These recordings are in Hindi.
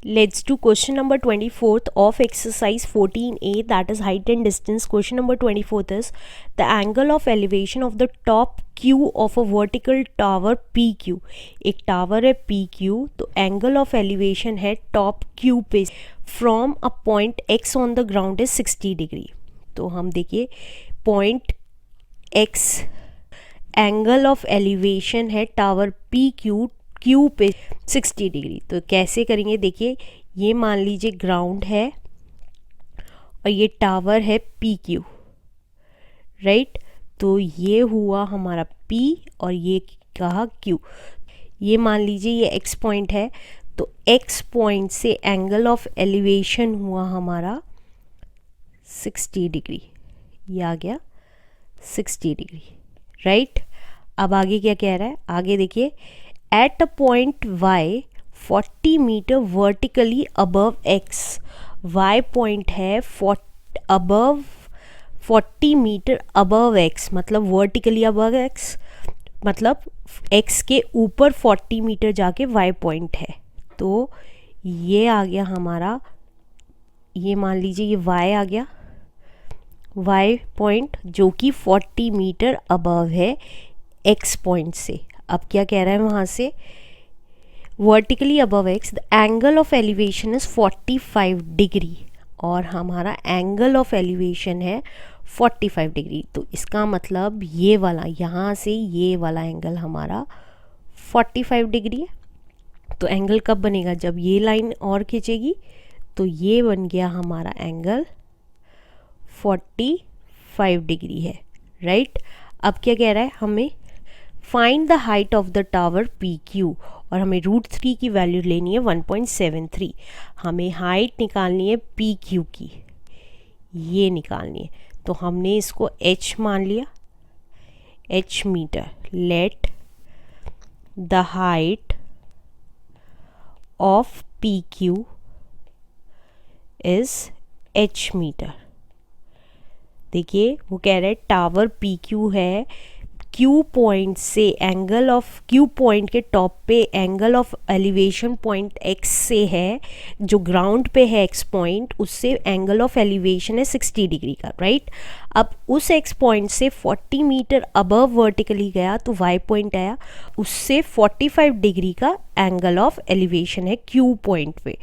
Let's do question number 24th of exercise 14a, that is height and distance. Question number 24th is the angle of elevation of the top Q of a vertical tower PQ. एक टावर है PQ, तो एंगल ऑफ एलिवेशन है टॉप Q पे from a point X on the ground is 60 degree. तो हम देखिए point X angle of elevation है टावर PQ क्यू पे 60 डिग्री. तो कैसे करेंगे, देखिए ये मान लीजिए ग्राउंड है और ये टावर है पी क्यू, राइट. तो ये हुआ हमारा P और ये कहा Q. ये मान लीजिए ये X पॉइंट है, तो X पॉइंट से एंगल ऑफ एलिवेशन हुआ हमारा 60 डिग्री. ये आ गया 60 डिग्री, राइट. अब आगे क्या कह रहा है, आगे देखिए at a point y 40 metre vertically above x. y point है अबव 40 मीटर अबव x, मतलब वर्टिकली अबव x, मतलब x के ऊपर 40 मीटर जाके y पॉइंट है. तो ये आ गया हमारा, ये मान लीजिए ये y आ गया, y पॉइंट जो कि 40 मीटर अबव है x पॉइंट से. अब क्या कह रहा है वहाँ से, vertically above x the angle of elevation is 45 degree और हमारा एंगल ऑफ एलिवेशन है 45 डिग्री. तो इसका मतलब ये वाला, यहाँ से ये वाला एंगल हमारा 45 डिग्री है. तो एंगल कब बनेगा, जब ये लाइन और खींचेगी. तो ये बन गया हमारा एंगल 45 डिग्री है, राइट. अब क्या कह रहा है, हमें find the height of the tower PQ और हमें √3 की वैल्यू लेनी है 1.73. हमें हाइट निकालनी है PQ की, ये निकालनी है. तो हमने इसको h मान लिया, h metre. Let the height of PQ is h metre. देखिए वो कह रहे हैं टावर PQ है, Q पॉइंट से एंगल ऑफ Q पॉइंट के टॉप पे angle of elevation point X से है, जो ग्राउंड पे है X पॉइंट, उससे एंगल ऑफ एलिवेशन है 60 डिग्री का, राइट. अब उस X पॉइंट से 40 मीटर अबव वर्टिकली गया तो Y पॉइंट आया, उससे 45 डिग्री का एंगल ऑफ एलिवेशन है Q पॉइंट पे,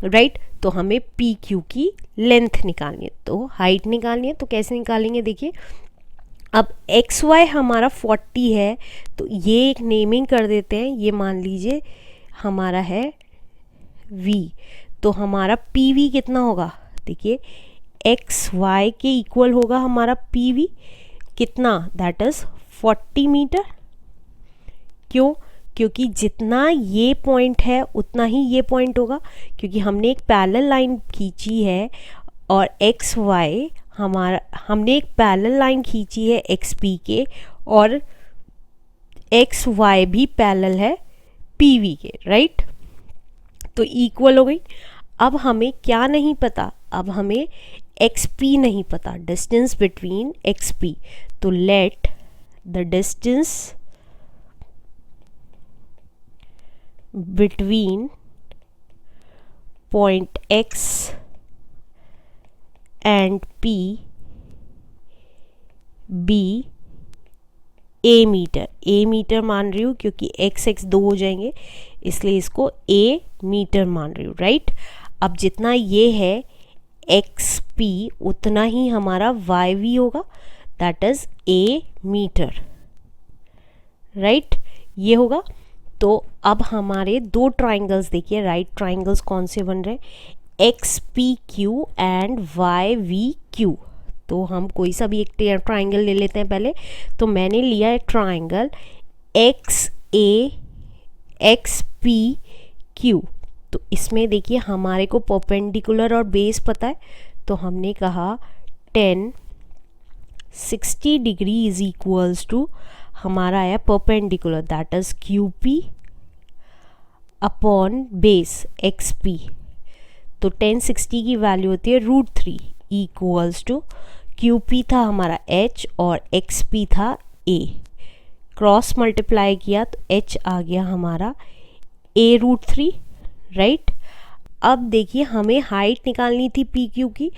राइट. तो हमें PQ की लेंथ निकालनी है, तो हाइट निकालनी है. तो कैसे निकालेंगे, देखिए अब XY हमारा 40 है, तो ये एक नेमिंग कर देते हैं. ये मान लीजिए हमारा है V. तो हमारा PV कितना होगा, देखिए XY के इक्वल होगा हमारा PV कितना, दैट इज़ 40 मीटर. क्यों, क्योंकि जितना ये पॉइंट है उतना ही ये पॉइंट होगा, क्योंकि हमने एक पैरेलल लाइन खींची है और XY हमारा, हमने एक पैरेलल लाइन खींची है XP के और XY भी पैरेलल है PV के, राइट. तो इक्वल हो गई. अब हमें क्या नहीं पता, अब हमें XP नहीं पता, डिस्टेंस बिटवीन XP. तो let the distance between point X and P be A metre. A metre मान रही हूँ क्योंकि x दो हो जाएंगे, इसलिए इसको A मीटर मान रही हूँ, राइट. अब जितना ये है XP उतना ही हमारा YV होगा, that is A metre, right. ये होगा. तो अब हमारे दो ट्राइंगल्स देखिए, राइट ट्राइंगल्स कौन से बन रहे हैं, XPQ एंड YVQ. तो हम कोई सा भी एक ट्राइंगल ले लेते हैं पहले. तो मैंने लिया है ट्राइंगल XAXPQ. तो इसमें देखिए हमारे को परपेंडिकुलर और बेस पता है, तो हमने कहा 60 डिग्री इज इक्वल्स टू, हमारा आया perpendicular, that is QP upon base XP. तो 60 की वैल्यू होती है √3 इक्वल्स टू, QP था हमारा H और XP था A. क्रॉस मल्टीप्लाई किया तो H आ गया हमारा A √3, राइट. अब देखिए हमें हाइट निकालनी थी पी क्यू की,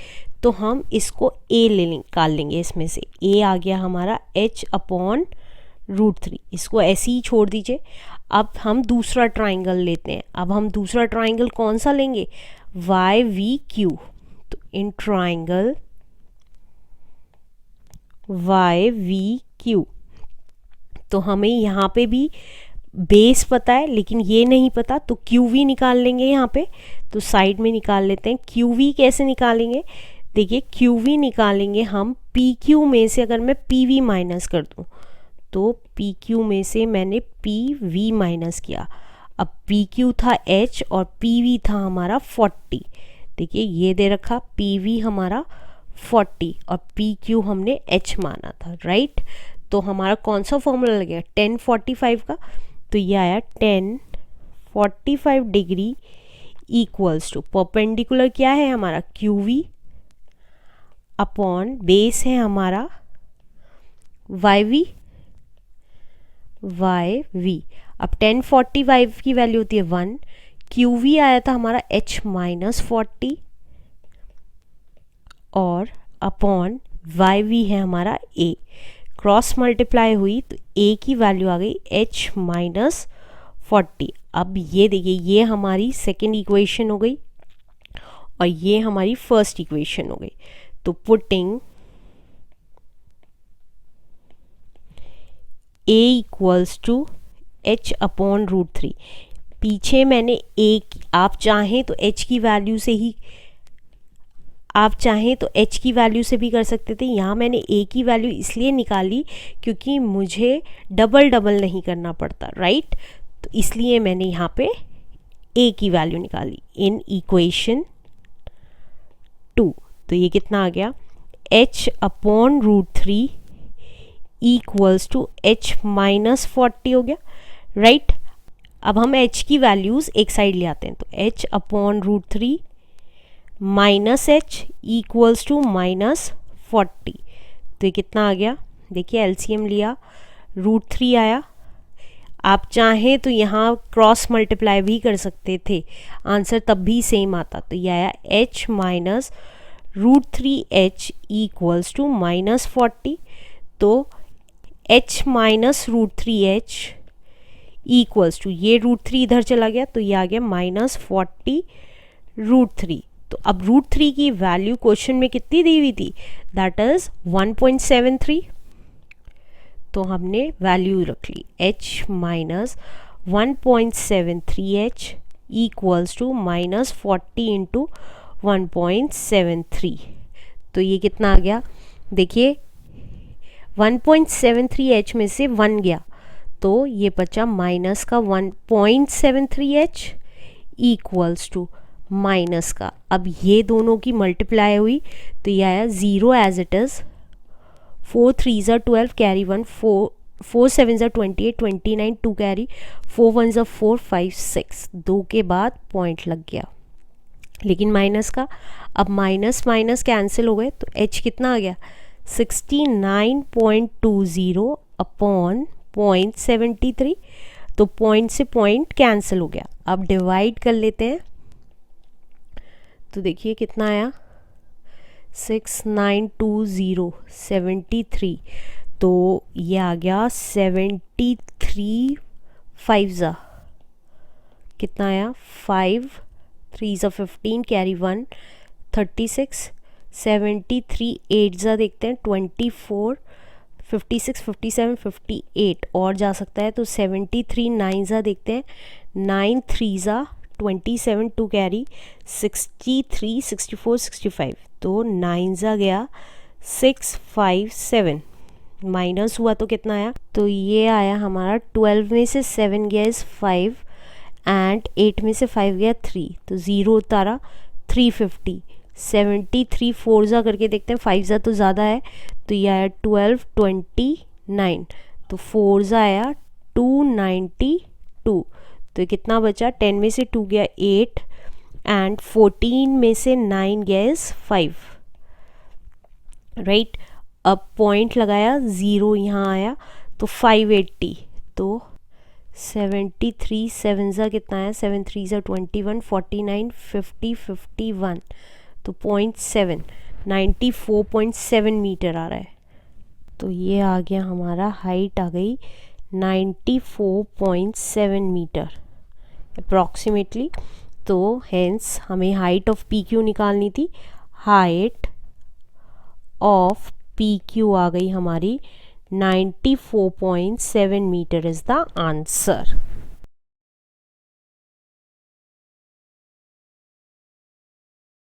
तो हम इसको ए निकाल लेंगे। इसमें से ए आ गया हमारा h/√3, इसको ऐसे ही छोड़ दीजिए। अब हम दूसरा ट्राइंगल लेते हैं। अब हम दूसरा ट्राइंगल कौन सा लेंगे, YVQ। तो इन ट्राइंगल YVQ, तो हमें यहाँ पे भी बेस पता है लेकिन ये नहीं पता, तो QV निकाल लेंगे यहाँ पे। तो साइड में निकाल लेते हैं। QV कैसे निकालेंगे, देखिए QV निकालेंगे हम PQ में से। अगर मैं PV माइनस कर दूँ तो PQ में से मैंने PV माइनस किया। अब PQ था H और PV था हमारा 40। देखिए ये दे रखा PV हमारा 40 और PQ हमने H माना था, राइट। तो हमारा कौन सा फॉर्मूला लगेगा, 1045 का। तो ये आया 1045 डिग्री इक्वल्स टू परपेंडिकुलर क्या है हमारा QV अपॉन बेस है हमारा YV। अब 1045 की वैल्यू होती है 1, QV आया था हमारा H-40 और अपॉन YV है हमारा A। क्रॉस मल्टीप्लाई हुई तो A की वैल्यू आ गई H-40। अब ये देखिए ये हमारी सेकेंड इक्वेशन हो गई और ये हमारी फर्स्ट इक्वेशन हो गई। तो putting A equals to H/√3। पीछे मैंने आप चाहें तो H की वैल्यू से ही, आप चाहें तो H की वैल्यू से भी कर सकते थे। यहाँ मैंने A की वैल्यू इसलिए निकाली क्योंकि मुझे डबल डबल नहीं करना पड़ता, राइट। तो इसलिए मैंने यहाँ पे A की वैल्यू निकाली इन इक्वेशन 2। तो ये कितना आ गया, H/√3 इक्वल्स टू H-40 हो गया, राइट। अब हम H की वैल्यूज़ एक साइड ले आते हैं। तो H/√3 minus H equals to -40। तो ये कितना आ गया, देखिए LCM लिया, √3 आया। आप चाहें तो यहाँ क्रॉस मल्टीप्लाई भी कर सकते थे, आंसर तब भी सेम आता। तो ये आया H-√3H इक्वल्स टू -40। तो H-√3H इक्वल्स टू, ये √3 इधर चला गया तो ये आ गया -40 √3। तो अब √3 की वैल्यू क्वेश्चन में कितनी दी हुई थी, दैट इज 1.73। तो हमने वैल्यू रख ली H-1.73H इक्वल्स टू -40 इंटू 1.73। तो ये कितना आ गया, देखिए 1.73H में से 1 गया तो ये बचा माइनस का 1.73H इक्वल्स टू माइनस का, अब ये दोनों की मल्टीप्लाई हुई तो ये आया 0 एज इट इज़। 4 3 ज़ा 12 कैरी 1, 4 7 ज़ा 28 29 2 कैरी 4 1 ज़ा 4 5 6, 2 के बाद पॉइंट लग गया लेकिन माइनस का। अब माइनस माइनस कैंसिल हो गए तो H कितना आ गया 69.20 अपॉन 0.73। तो पॉइंट से पॉइंट कैंसिल हो गया। अब डिवाइड कर लेते हैं तो देखिए कितना आया 6920 73। तो ये आ गया 73 5 ज़ा कितना आया 5 3 ज़ा 15 कैरी 1 36 73 8 ज़ा देखते हैं 24 56 57 58 और जा सकता है तो 73 9 ज़ा देखते हैं 9 3 ज़ा 27 2 कैरी 63 64 65। तो 9 ज़ा गया 657 माइनस हुआ तो कितना आया, तो ये आया हमारा 12 में से 7 गया इज़ 5 एंड 8 में से 5 गया 3 तो 0 उतारा 350। 73 4 ज़ा करके देखते हैं 5 ज़ा तो ज़्यादा है तो ये आया 12 29 तो 4 ज़ा आया 292। तो ये कितना बचा 10 में से 2 गया 8 एंड 14 में से 9 गया इज़ 5, राइट। अब पॉइंट लगाया 0 यहाँ आया तो 580। तो 73 7 ज़ा कितना है, 7 3 ज़ा 21, 49 50 51, तो 0.7 94.7 मीटर आ रहा है। तो ये आ गया हमारा, हाइट आ गई 94.7 मीटर अप्रॉक्सीमेटली। तो हेंस हमें हाइट ऑफ पी क्यू निकालनी थी। हाइट ऑफ पी क्यू आ गई हमारी 94.7 मीटर इज़ द आंसर।